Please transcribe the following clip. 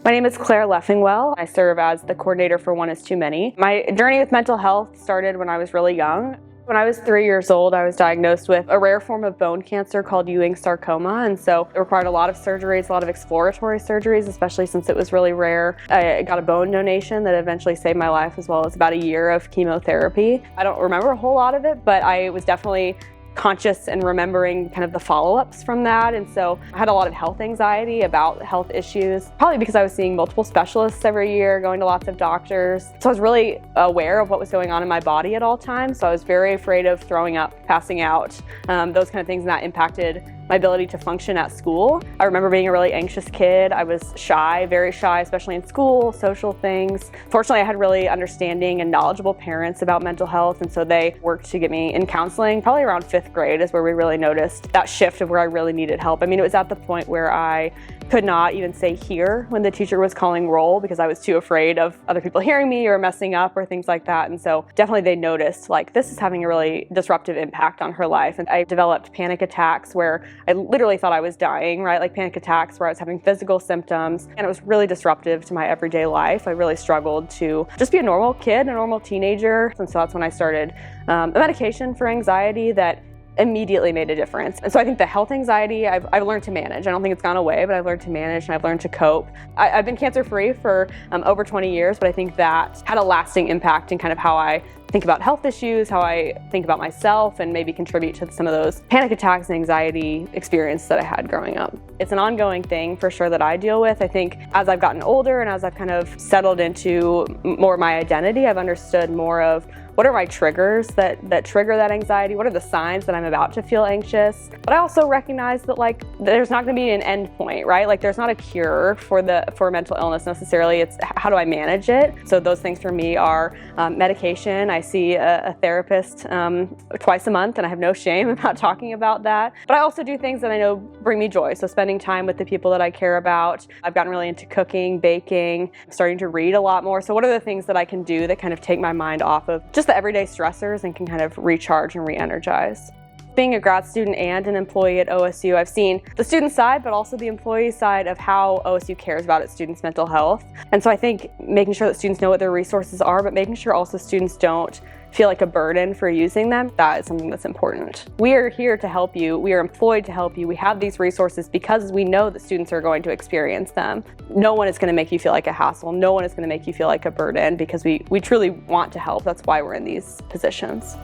My name is Claire Leffingwell. I serve as the coordinator for One Is Too Many. My journey with mental health started when I was really young. When I was 3 years old, I was diagnosed with a rare form of bone cancer called Ewing sarcoma, and so it required a lot of surgeries, a lot of exploratory surgeries, especially since it was really rare. I got a bone donation that eventually saved my life, as well as about a year of chemotherapy. I don't remember a whole lot of it, but I was definitely conscious and remembering kind of the follow-ups from that. And so I had a lot of health anxiety about health issues, probably because I was seeing multiple specialists every year, going to lots of doctors. So I was really aware of what was going on in my body at all times. So I was very afraid of throwing up, passing out, those kind of things, and that impacted my ability to function at school. I remember being a really anxious kid. I was shy, very shy, especially in school, social things. Fortunately, I had really understanding and knowledgeable parents about mental health, and so they worked to get me in counseling. Probably around 5th grade is where we really noticed that shift of where I really needed help. I mean, it was at the point where I could not even say here when the teacher was calling roll because I was too afraid of other people hearing me or messing up or things like that. And so definitely they noticed, like, this is having a really disruptive impact on her life. And I developed panic attacks where I literally thought I was dying, right? Like panic attacks where I was having physical symptoms, and it was really disruptive to my everyday life. I really struggled to just be a normal kid, a normal teenager. And so that's when I started a medication for anxiety that immediately made a difference. And so I think the health anxiety I've learned to manage. I don't think it's gone away, but I've learned to manage and I've learned to cope. I've been cancer-free for over 20 years, but I think that had a lasting impact in kind of how I think about health issues, how I think about myself, and maybe contribute to some of those panic attacks and anxiety experiences that I had growing up. It's an ongoing thing for sure that I deal with. I think as I've gotten older and as I've kind of settled into more of my identity, I've understood more of what are my triggers that trigger that anxiety? What are the signs that I'm about to feel anxious? But I also recognize that, like, there's not going to be an end point, right? Like, there's not a cure for mental illness necessarily. It's how do I manage it? So those things for me are medication. I see a therapist twice a month, and I have no shame about talking about that. But I also do things that I know bring me joy. So spending time with the people that I care about. I've gotten really into cooking, baking, starting to read a lot more. So what are the things that I can do that kind of take my mind off of just the everyday stressors and can kind of recharge and re-energize? Being a grad student and an employee at OSU, I've seen the student side, but also the employee side of how OSU cares about its students' mental health. And so I think making sure that students know what their resources are, but making sure also students don't feel like a burden for using them, that is something that's important. We are here to help you. We are employed to help you. We have these resources because we know that students are going to experience them. No one is going to make you feel like a hassle. No one is going to make you feel like a burden because we truly want to help. That's why we're in these positions.